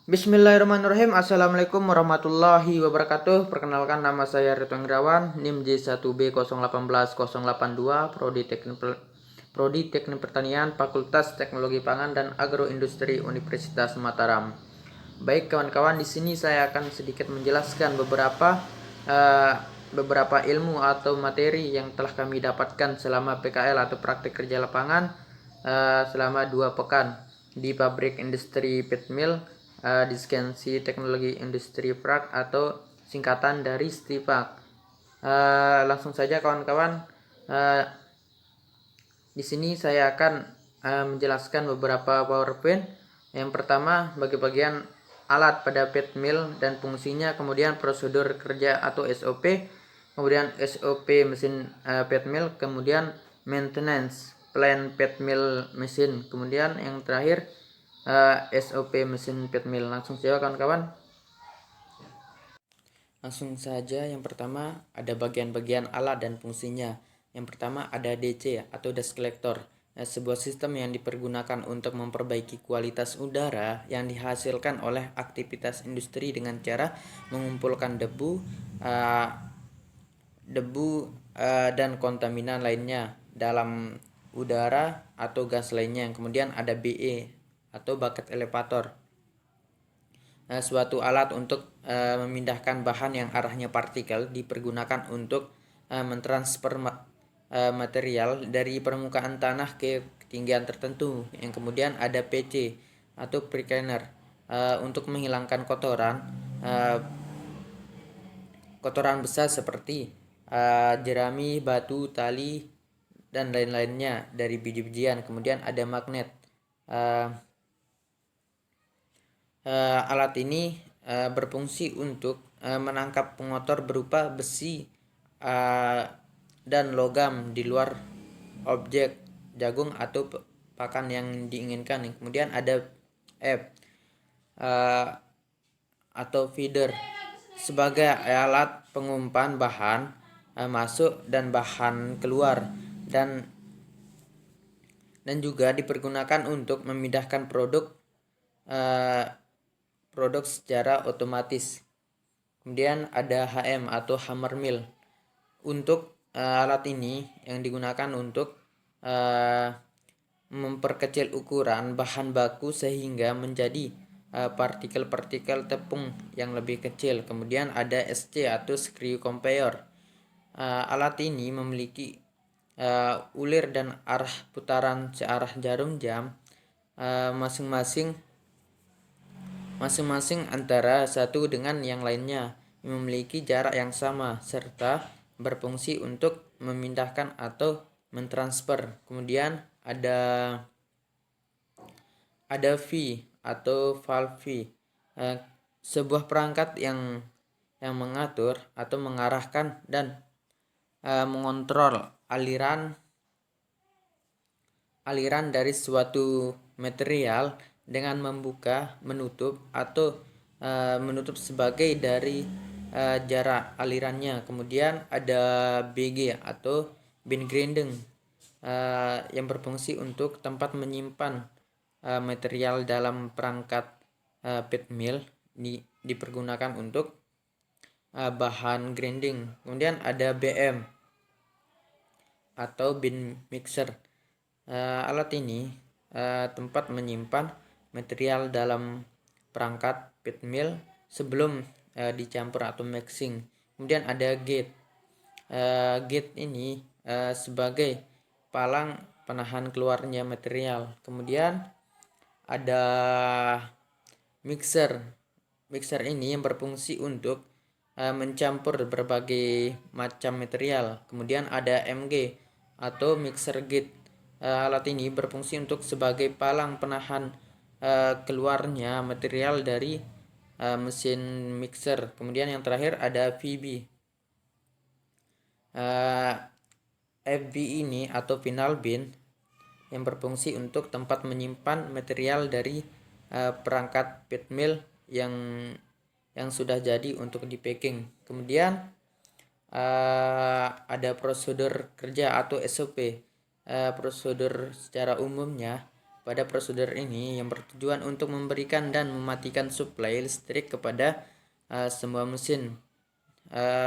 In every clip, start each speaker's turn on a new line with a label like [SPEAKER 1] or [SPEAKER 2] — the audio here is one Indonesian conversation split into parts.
[SPEAKER 1] Bismillahirrahmanirrahim. Assalamualaikum warahmatullahi wabarakatuh. Perkenalkan, nama saya Ridwan Irawan, NIM J1B018082, Prodi Teknik Pertanian, Fakultas Teknologi Pangan dan Agroindustri Universitas Mataram. Baik kawan-kawan, di sini saya akan sedikit menjelaskan beberapa ilmu atau materi yang telah kami dapatkan selama PKL atau praktik kerja lapangan selama 2 pekan di pabrik industri pet mill di Skensi Teknologi Industri Prak atau singkatan dari STIPAK. Langsung saja kawan-kawan, di sini saya akan menjelaskan beberapa PowerPoint. Yang pertama, bagi-bagian alat pada pet mill dan fungsinya, kemudian prosedur kerja atau SOP, kemudian SOP mesin pet mill, kemudian maintenance plan pet mill mesin, kemudian yang terakhir SOP mesin pet mill. Langsung saja kawan-kawan. Langsung saja, yang pertama ada bagian-bagian alat dan fungsinya. Yang pertama ada DC atau dust collector, sebuah sistem yang dipergunakan untuk memperbaiki kualitas udara yang dihasilkan oleh aktivitas industri dengan cara mengumpulkan debu dan kontaminan lainnya dalam udara atau gas lainnya. Kemudian ada BE atau bucket elevator, suatu alat untuk memindahkan bahan yang arahnya partikel, dipergunakan untuk mentransfer material dari permukaan tanah ke ketinggian tertentu. Yang kemudian ada PC atau pre-cleaner, untuk menghilangkan kotoran besar seperti jerami, batu, tali, dan lain-lainnya dari biji-bijian. Kemudian ada magnet. Alat ini berfungsi untuk menangkap pengotor berupa besi dan logam di luar objek jagung atau pakan yang diinginkan. Kemudian ada F atau feeder, sebagai alat pengumpan bahan masuk dan bahan keluar, dan juga dipergunakan untuk memindahkan produk secara otomatis. Kemudian ada HM atau hammer mill. Untuk alat ini yang digunakan untuk memperkecil ukuran bahan baku sehingga menjadi partikel-partikel tepung yang lebih kecil. Kemudian ada SC atau screw conveyor. Alat ini memiliki ulir dan arah putaran searah jarum jam masing-masing antara satu dengan yang lainnya, memiliki jarak yang sama serta berfungsi untuk memindahkan atau mentransfer. Kemudian ada V atau valve, sebuah perangkat yang mengatur atau mengarahkan dan mengontrol aliran dari suatu material dengan membuka, menutup, atau menutup sebagai dari jarak alirannya. Kemudian ada BG atau bin grinding, yang berfungsi untuk tempat menyimpan material dalam perangkat pet mill, dipergunakan untuk bahan grinding. Kemudian ada BM atau bin mixer. Alat ini tempat menyimpan material dalam perangkat pet mill sebelum dicampur atau mixing. Kemudian ada gate. Gate ini sebagai palang penahan keluarnya material. Kemudian ada mixer. Mixer ini yang berfungsi untuk mencampur berbagai macam material. Kemudian ada MG atau mixer gate. Alat ini berfungsi untuk sebagai palang penahan keluarnya material dari mesin mixer. Kemudian yang terakhir ada VB. FB ini atau final bin yang berfungsi untuk tempat menyimpan material dari perangkat pet mill yang sudah jadi untuk di packing. Kemudian ada prosedur kerja atau SOP. Prosedur secara umumnya, pada prosedur ini yang bertujuan untuk memberikan dan mematikan suplai listrik kepada semua mesin.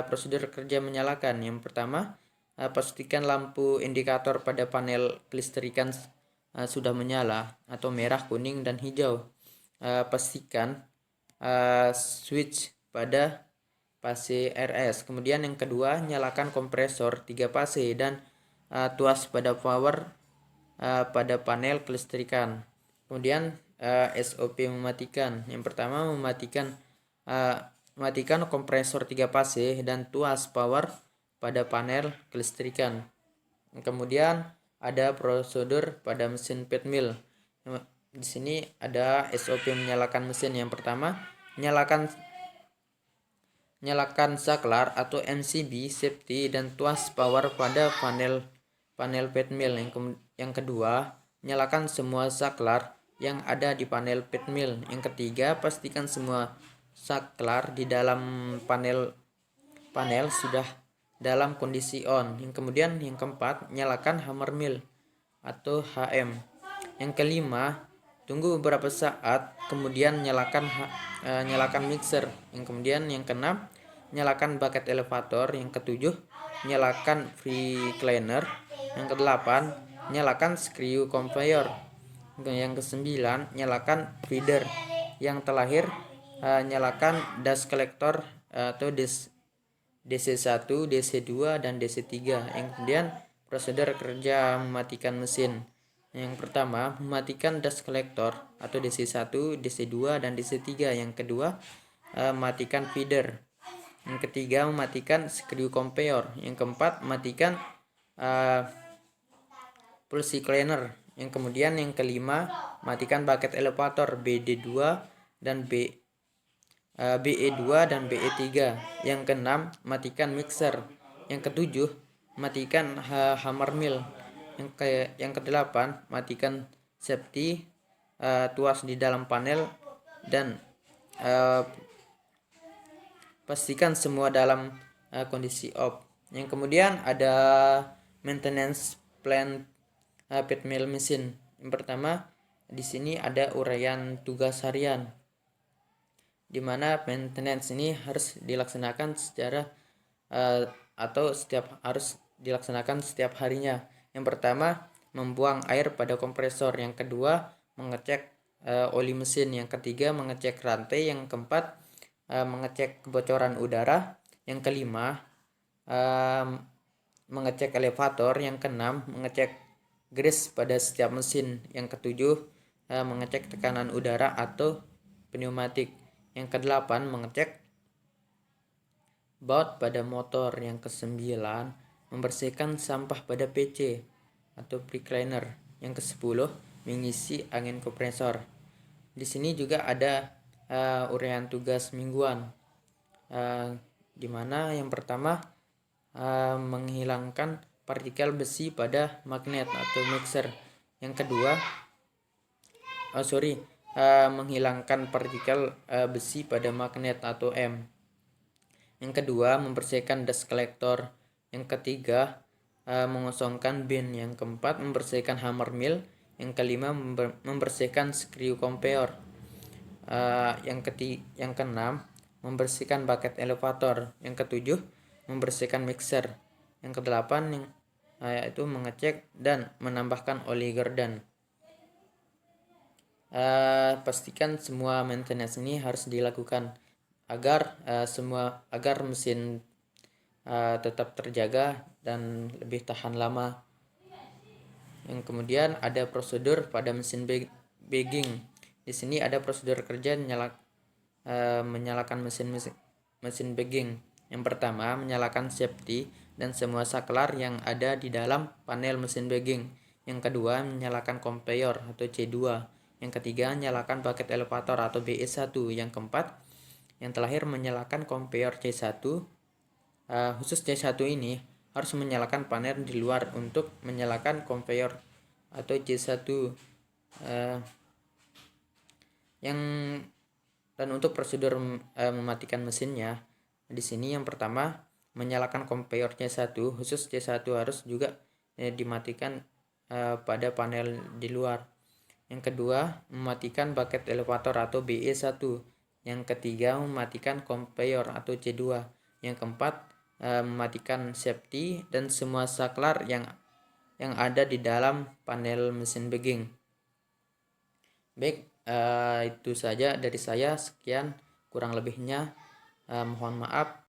[SPEAKER 1] Prosedur kerja menyalakan. Yang pertama, pastikan lampu indikator pada panel kelistrikan sudah menyala atau merah, kuning, dan hijau. Pastikan switch pada fase RS. Kemudian yang kedua, nyalakan kompresor 3 fase dan tuas pada power pada panel kelistrikan. Kemudian SOP mematikan. Yang pertama, mematikan kompresor 3 fase dan tuas power pada panel kelistrikan. Kemudian ada prosedur pada mesin pit mill. Di sini ada SOP menyalakan mesin. Yang pertama, nyalakan saklar atau MCB safety dan tuas power pada panel pit mill. Yang kedua, nyalakan semua saklar yang ada di panel pit mill. Yang ketiga, pastikan semua saklar di dalam panel sudah dalam kondisi on. Kemudian yang keempat, nyalakan hammer mill atau HM. Yang kelima, tunggu beberapa saat, kemudian nyalakan mixer. Kemudian yang keenam, nyalakan bucket elevator. Yang ketujuh, nyalakan free cleaner. Yang kedelapan, nyalakan screw conveyor. Yang kesembilan, nyalakan feeder. Yang terakhir, nyalakan dust collector atau DC1, DC2, dan DC3. Yang kemudian prosedur kerja mematikan mesin. Yang pertama, mematikan dust collector atau DC1, DC2, dan DC3. Yang kedua, mematikan feeder. Yang ketiga, mematikan screw conveyor. Yang keempat, mematikan pulse cleaner. Yang kemudian yang kelima, matikan bucket elevator BD2 dan BE2 dan BE3. Yang keenam, matikan mixer. Yang ketujuh, matikan hammer mill. Yang kedelapan, matikan safety, tuas di dalam panel, dan pastikan semua dalam kondisi off. Yang kemudian ada maintenance plan pit mill mesin. Yang pertama, di sini ada uraian tugas harian, di mana maintenance ini harus dilaksanakan harus dilaksanakan setiap harinya. Yang pertama, membuang air pada kompresor. Yang kedua, mengecek oli mesin. Yang ketiga, mengecek rantai. Yang keempat, mengecek kebocoran udara. Yang kelima, mengecek elevator. Yang keenam, mengecek grease pada setiap mesin. Yang ketujuh, mengecek tekanan udara atau pneumatik. Yang kedelapan, mengecek baut pada motor. Yang kesembilan, membersihkan sampah pada PC atau pre-cleaner. Yang kesepuluh, mengisi angin kompresor. Di sini juga ada uraian tugas mingguan, di mana yang pertama, menghilangkan partikel besi pada magnet atau mixer. Yang kedua, menghilangkan partikel besi pada magnet atau M. Yang kedua, membersihkan dust collector. Yang ketiga, mengosongkan bin. Yang keempat, membersihkan hammer mill. Yang kelima, membersihkan screw conveyor. Yang keenam, membersihkan bucket elevator. Yang ketujuh, membersihkan mixer. Yang kedelapan, yaitu mengecek dan menambahkan oli gardan. Pastikan semua maintenance ini harus dilakukan agar mesin tetap terjaga dan lebih tahan lama. Yang kemudian ada prosedur pada mesin bagging. Di sini ada prosedur kerja menyalakan mesin bagging. Yang pertama, menyalakan safety dan semua saklar yang ada di dalam panel mesin bagging. Yang kedua, menyalakan conveyor atau C2. Yang ketiga, nyalakan bucket elevator atau BE1. Yang keempat, yang terakhir, menyalakan conveyor C1. Khusus C1 ini harus menyalakan panel di luar untuk menyalakan conveyor atau C1. Dan untuk prosedur mematikan mesinnya, di sini yang pertama, menyalakan conveyor C1. Khusus C1 harus juga dimatikan pada panel di luar. Yang kedua, mematikan bucket elevator atau BE1. Yang ketiga, mematikan conveyor atau C2. Yang keempat, mematikan safety dan semua saklar yang ada di dalam panel mesin bagging. Baik, itu saja dari saya. Sekian, kurang lebihnya mohon maaf.